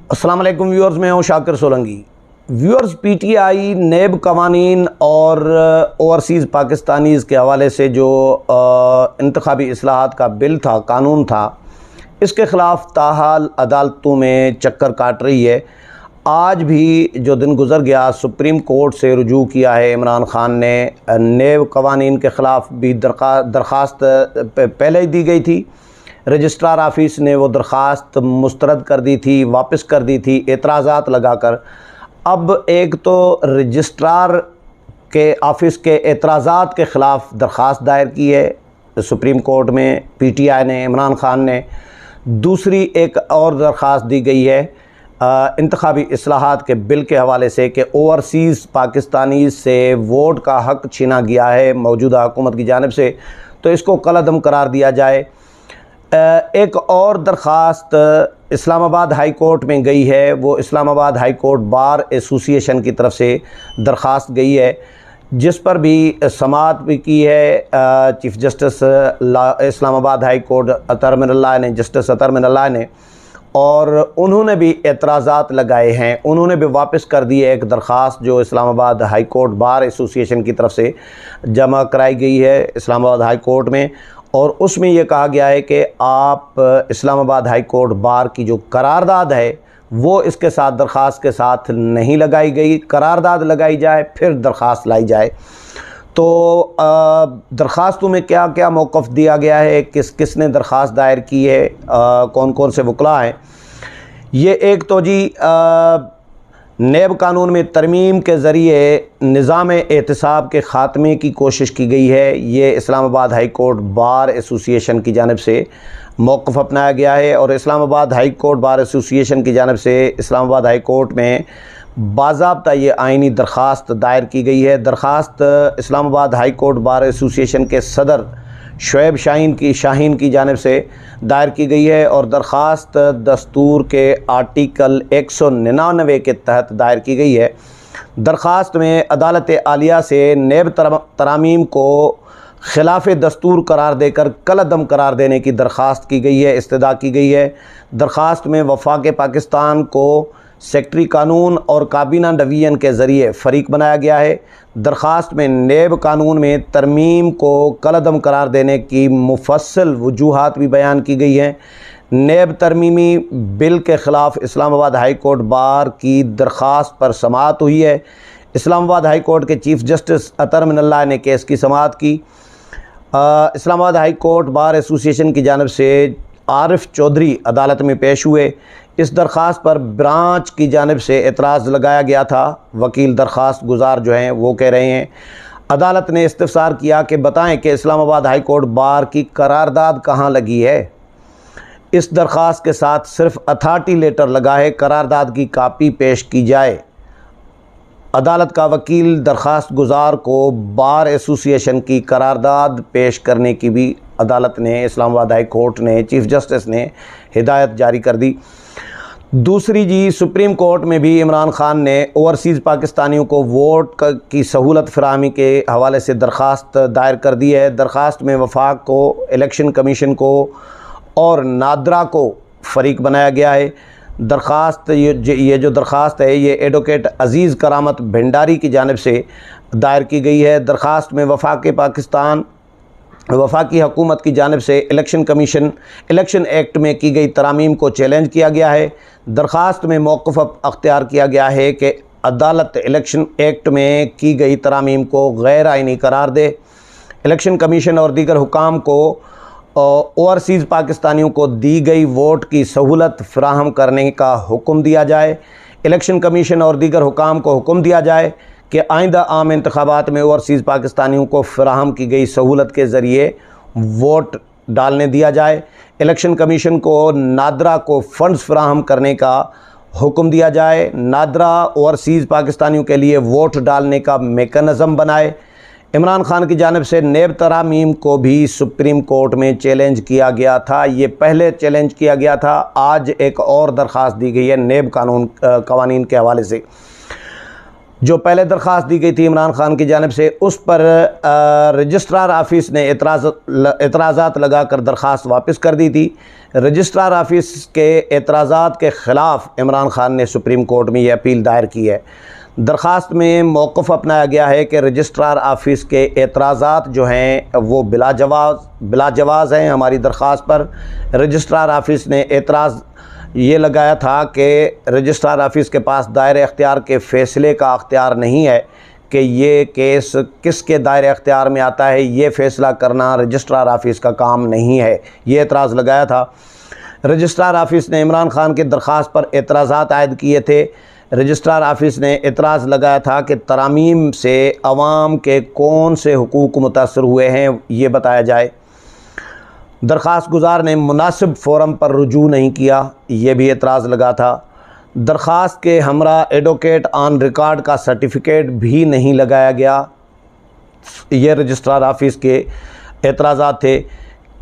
अस्सलाम वालेकुम व्यूअर्स, मैं हूं शाकिर सोलंकी। व्यूअर्स, पीटीआई नेब कवानीन और ओवरसीज़ पाकिस्तानीज़ के हवाले से जो इंतखाबी इस्लाहात का बिल था, कानून था, इसके ख़िलाफ़ ताहाल अदालतों में चक्कर काट रही है। आज भी जो दिन गुज़र गया, सुप्रीम कोर्ट से रुजू किया है इमरान ख़ान ने। नेब कवानीन के ख़िलाफ़ भी दरख्वास्त पहले ही दी गई थी। रजिस्ट्रार ऑफिस ने वो दरख्वास्त मुस्तरद कर दी थी, वापस कर दी थी एतराज़ात लगाकर। अब एक तो रजिस्ट्रार के ऑफिस के एतराज़ात के ख़िलाफ़ दरख्वास्त दायर की है सुप्रीम कोर्ट में पीटीआई ने, इमरान ख़ान ने। दूसरी एक और दरख्वास्त दी गई है इंतखाबी इस्लाहात के बिल के हवाले से कि ओवरसीज़ पाकिस्तानी से वोट का हक़ छीना गया है मौजूदा हुकूमत की जानिब से, तो इसको कलअदम करार दिया जाए। एक और दरख्वास्त इस्लामाबाद हाई कोर्ट में गई है। वो Islamabad high court bar association की तरफ से दरख्वास्त गई है, जिस पर भी समाअत भी की है chief justice Islamabad high court Athar Minallah ने, जस्टिस अतर मिनल्लाह ने, और उन्होंने भी एतराज़ात लगाए हैं। उन्होंने भी वापस कर दी है एक दरख्वास्त जो Islamabad high court bar association की तरफ से जमा कराई गई है इस्लामाबाद हाई कोर्ट में। और उसमें यह कहा गया है कि आप इस्लामाबाद हाई कोर्ट बार की जो करारदाद है वो इसके साथ दरख्वास्त के साथ नहीं लगाई गई, करारदाद लगाई जाए फिर दरख्वास्त लाई जाए। तो दरख्वास्तों में क्या क्या मौक़िफ़ दिया गया है, किसने दरख्वास्त दायर की है, कौन कौन से वकला हैं। ये एक तो जी नेब कानून में तरमीम के ज़रिए निज़ाम एहतिसाब के ख़ात्मे की कोशिश की गई है। ये Islamabad high court bar association की जानिब से मौक़िफ़ अपनाया गया है। और Islamabad high court bar association की जानिब से इस्लामाबाद हाई कोर्ट में बाज़ाब्ता ये आइनी दरख्वास्त दायर की गई है। दरख्वास्त Islamabad high court bar association के सदर शुएब शाहीन की जानिब से दायर की गई है और दरख्वास्त दस्तूर के आर्टिकल 199 के तहत दायर की गई है। दरख्वास्त में अदालत आलिया से नेब तरामीम को खिलाफ दस्तूर करार देकर कलअदम करार देने की दरख्वास्त की गई है, इस्तदा की गई है। दरख्वास्त में वफाक पाकिस्तान को सेक्रेटरी कानून और काबीना डिवीज़न के ज़रिए फ़रीक बनाया गया है। दरख्वास्त में नेब कानून में तरमीम को कलअदम करार देने की मुफस्सल वजूहात भी बयान की गई हैं। नेब तरमीमी बिल के ख़िलाफ़ इस्लामाबाद हाई कोर्ट बार की दरख्वास्त पर समाअत हुई है। इस्लामाबाद हाई कोर्ट के चीफ़ जस्टिस अतर मिनल्लाह ने केस की समाअत की। Islamabad high court bar association की जानिब से आरिफ चौधरी अदालत में पेश हुए। इस दरख्वास्त पर ब्रांच की जानिब से एतराज़ लगाया गया था। वकील दरख्वास्त गुजार जो हैं वो कह रहे हैं, अदालत ने इस्तफसार किया कि बताएं कि इस्लामाबाद हाई कोर्ट बार की करारदाद कहाँ लगी है। इस दरख्वास्त के साथ सिर्फ अथॉरिटी लेटर लगा है, करारदाद की कापी पेश की जाए। अदालत का वकील दरख्वास्त गुजार को बार एसोसिएशन की करारदाद पेश करने की भी अदालत ने, इस्लामाबाद हाई कोर्ट ने, चीफ़ जस्टिस ने हिदायत जारी कर दी। दूसरी जी, सुप्रीम कोर्ट में भी इमरान ख़ान ने ओवरसीज़ पाकिस्तानियों को वोट की सहूलत फराहमी के हवाले से दरख्वास्त दायर कर दी है। दरख्वास्त में वफाक को, इलेक्शन कमीशन को और नादरा को फ़रीक बनाया गया है। दरख्वास्त ये जो दरख्वास्त है ये एडवोकेट अज़ीज़ करामत भंडारी की जानिब से दायर की गई है। दरख्वास्त में वफाकी हुकूमत की जानिब से इलेक्शन कमीशन इलेक्शन एक्ट में की गई तरामीम को चैलेंज किया गया है। दरख्वास्त में मौक़िफ़ अख्तियार किया गया है कि अदालत इलेक्शन एक्ट में की गई तरामीम को गैर आइनी करार दे। इलेक्शन कमीशन और दीगर हुकाम को ओवरसीज़ पाकिस्तानियों को दी गई वोट की सहूलत फ़राहम करने का हुक्म दिया जाए। इलेक्शन कमीशन और दीगर हुकाम को हुक्म दिया जाए कि आइंदा आम इंतखाबात में ओवरसीज़ पाकिस्तानियों को फ़राहम की गई सहूलत के ज़रिए वोट डालने दिया जाए। इलेक्शन कमीशन को नादरा को फ़ंड्स फ़राहम करने का हुक्म दिया जाए। नादरा ओवरसीज़ पाकिस्तानियों के लिए वोट डालने का मेकनिज़म बनाए। इमरान ख़ान की जानिब से नेब तरामीम को भी सुप्रीम कोर्ट में चैलेंज किया गया था। ये पहले चैलेंज किया गया था, आज एक और दरख्वास्त दी गई है नेब कवानीन के हवाले से। जो पहले दरख्वास्त दी गई थी इमरान खान की जानिब से, उस पर रजिस्ट्रार ऑफिस ने एतराज़ात लगा कर दरख्वास्त वापस कर दी थी। रजिस्ट्रार ऑफिस के एतराज़ात के ख़िलाफ़ इमरान खान ने सुप्रीम कोर्ट में ये अपील दायर की है। दरख्वास्त में मौक़िफ़ अपनाया गया है कि रजिस्ट्रार ऑफिस के एतराज़ात जो हैं वो बिलाजवाज़ हैं। हमारी दरख्वास्त पर रजिस्ट्रार ऑफिस ने एतराज़ ये लगाया था कि रजिस्ट्रार ऑफिस के पास दायरे अख्तियार के फ़ैसले का अख्तियार नहीं है कि ये केस किसके दायरे अख्तियार में आता है, ये फ़ैसला करना रजिस्ट्रार ऑफिस का काम नहीं है। ये एतराज़ लगाया था। रजिस्ट्रार ऑफिस ने इमरान खान की दरख्वास्त पर एतराज़ात आयद किए थे। रजिस्ट्रार ऑफिस ने एतराज़ लगाया था कि तरामीम से अवाम के कौन से हुकूक मुतासर हुए हैं, ये बताया जाए। दरख्वास्त गुज़ार ने मुनासिब फ़ोरम पर रुजू नहीं किया, ये भी एतराज़ लगा था। दरख्वास्त के हमरा एडवोकेट ऑन रिकॉर्ड का सर्टिफिकेट भी नहीं लगाया गया। ये रजिस्ट्रार ऑफिस के एतराज़ात थे।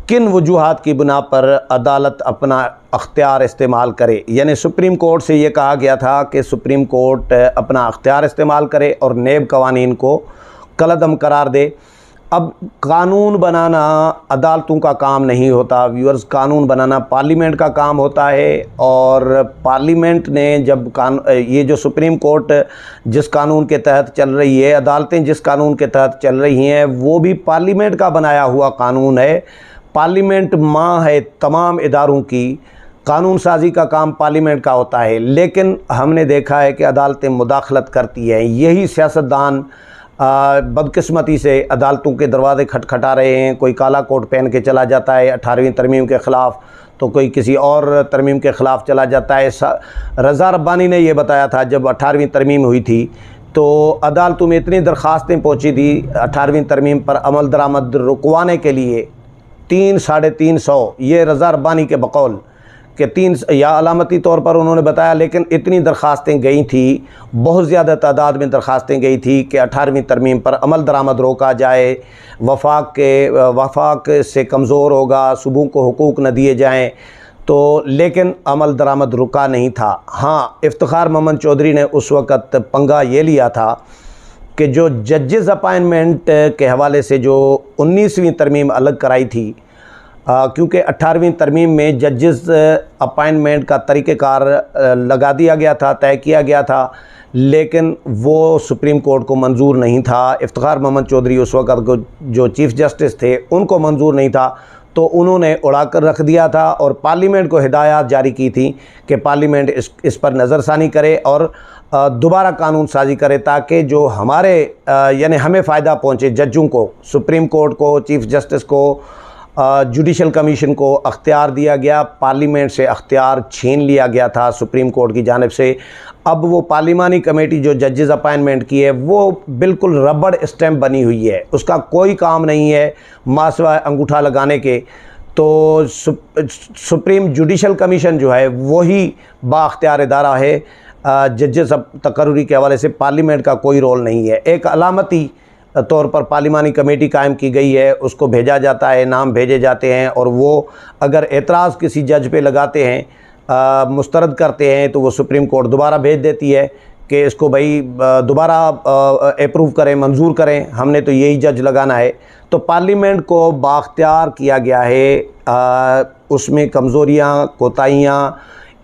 किन वजूहात की बुना पर अदालत अपना अख्तियार इस्तेमाल करे, यानी सुप्रीम कोर्ट से ये कहा गया था कि सुप्रीम कोर्ट अपना अख्तियार इस्तेमाल करे और नेब कवानीन को कलअदम करार दे। अब कानून बनाना अदालतों का काम नहीं होता व्यूअर्स, कानून बनाना पार्लियामेंट का काम होता है। और पार्लियामेंट ने जब ये जो सुप्रीम कोर्ट जिस कानून के तहत चल रही है, अदालतें जिस कानून के तहत चल रही हैं, वो भी पार्लियामेंट का बनाया हुआ कानून है। पार्लियामेंट माँ है तमाम इदारों की, कानून साजी का काम पार्लियामेंट का होता है। लेकिन हमने देखा है कि अदालतें मुदाखलत करती हैं। यही सियासतदान बदकिस्मती से अदालतों के दरवाज़े खटखटा रहे हैं। कोई काला कोट पहन के चला जाता है 18वीं तरमीम के ख़िलाफ़, तो कोई किसी और तरमीम के ख़िलाफ़ चला जाता है। रज़ा रब्बानी ने यह बताया था जब 18वीं तरमीम हुई थी तो अदालतों में इतनी दरख्वास्तें पहुँची थी 18वीं तरमीम पर अमल दरामद रुकवाने के लिए 300-350, ये रज़ा रब्बानी के बकौल कि 3 या अलामती तौर पर उन्होंने बताया। लेकिन इतनी दरख्वास्तें गई थी, बहुत ज़्यादा तादाद में दरख्वास्तें गई थी कि 18वीं तरमीम पर अमल दरामद रोका जाए, वफाक से कमज़ोर होगा, सुबह को हुकूक न दिए जाएँ। तो लेकिन अमल दरामद रुका नहीं था। हाँ, इफ्तिखार मोहम्मद चौधरी ने उस वक़्त पंगा ये लिया था कि जो जजेस अपॉइंटमेंट के हवाले से जो 19वीं तरमीम अलग कराई थी, क्योंकि 18वीं तरमीम में जजेस अपॉइंटमेंट का तरीक़ेकार लगा दिया गया था, तय किया गया था, लेकिन वो सुप्रीम कोर्ट को मंजूर नहीं था। इफ्तिखार मोहम्मद चौधरी उस वक़्त को जो चीफ़ जस्टिस थे उनको मंजूर नहीं था, तो उन्होंने उड़ा कर रख दिया था और पार्लियामेंट को हिदायत जारी की थी कि पार्लियामेंट इस पर नज़रसानी करे और दोबारा कानून साजी करे, ताकि जो हमारे यानी हमें फ़ायदा पहुँचे, जजों को, सुप्रीम कोर्ट को, चीफ़ जस्टिस को, जुडिशल कमीशन को अख्तियार दिया गया। पार्लियामेंट से अख्तियार छीन लिया गया था सुप्रीम कोर्ट की जानिब से। अब वो पार्लिमानी कमेटी जो जजेस अपॉइंटमेंट की है वो बिल्कुल रबड़ स्टैम्प बनी हुई है, उसका कोई काम नहीं है मासवा अंगूठा लगाने के। तो सुप्रीम जुडिशल कमीशन जो है वही बाख्तियार इदारा है। जजेस तकर्री के हवाले से पार्लियामेंट का कोई रोल नहीं है। एक अलामती तौर पर पार्लिमानी कमेटी कायम की गई है, उसको भेजा जाता है, नाम भेजे जाते हैं और वो अगर एतराज़ किसी जज पे लगाते हैं, मुस्तरद करते हैं, तो वो सुप्रीम कोर्ट दोबारा भेज देती है कि इसको भाई दोबारा अप्रूव करें, मंजूर करें, हमने तो यही जज लगाना है। तो पार्लियामेंट को बाख्तियार किया गया है। उसमें कमज़ोरियाँ, कोताहियाँ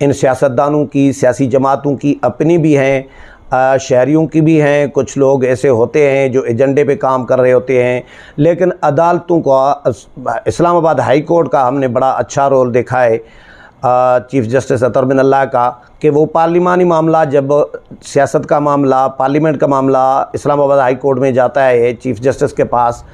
इन सियासतदानों की, सियासी जमातों की अपनी भी हैं, शहरियों की भी हैं। कुछ लोग ऐसे होते हैं जो एजेंडे पे काम कर रहे होते हैं। लेकिन अदालतों का, इस्लामाबाद हाई कोर्ट का हमने बड़ा अच्छा रोल देखा है चीफ़ जस्टिस अतर बिन अल्लाह का, कि वो पार्लिमानी मामला, जब सियासत का मामला, पार्लियामेंट का मामला इस्लामाबाद हाई कोर्ट में जाता है चीफ़ जस्टिस के पास,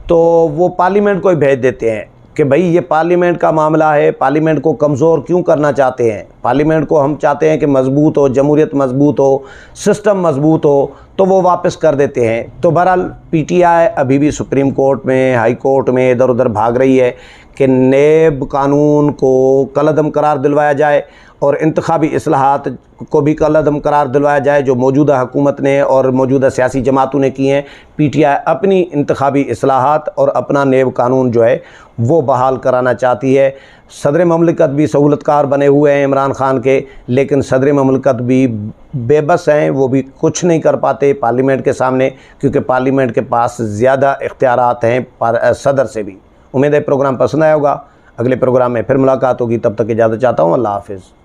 तो वो पार्लियामेंट को ही भेज देते हैं कि भाई ये पार्लियामेंट का मामला है, पार्लियामेंट को कमज़ोर क्यों करना चाहते हैं, पार्लियामेंट को हम चाहते हैं कि मजबूत हो, जमहूरियत मजबूत हो, सिस्टम मजबूत हो, तो वो वापस कर देते हैं। तो बहरहाल PTI अभी भी सुप्रीम कोर्ट में, हाई कोर्ट में इधर उधर भाग रही है कि नेब कानून को कलअदम करार दिलवाया जाए और इंतखाबी इस्लाहात को भी कलअदम करार दिलवाया जाए जो मौजूदा हुकूमत ने और मौजूदा सियासी जमातों ने की हैं। PTI अपनी इंतखाबी इस्लाहात और अपना नेब कानून जो है वो बहाल कराना चाहती है। सदर ममलिकत भी सहूलतकार बने हुए हैं इमरान खान के, लेकिन सदर ममलिकत भी बेबस हैं, वो भी कुछ नहीं कर पाते पार्लियामेंट के सामने, क्योंकि पार्लियामेंट के पास ज़्यादा इख्तियारात हैं सदर से भी। उम्मीद है प्रोग्राम पसंद आया होगा। अगले प्रोग्राम में फिर मुलाकात होगी, तब तक इजाज़त चाहता हूँ। अल्लाह हाफ़िज़।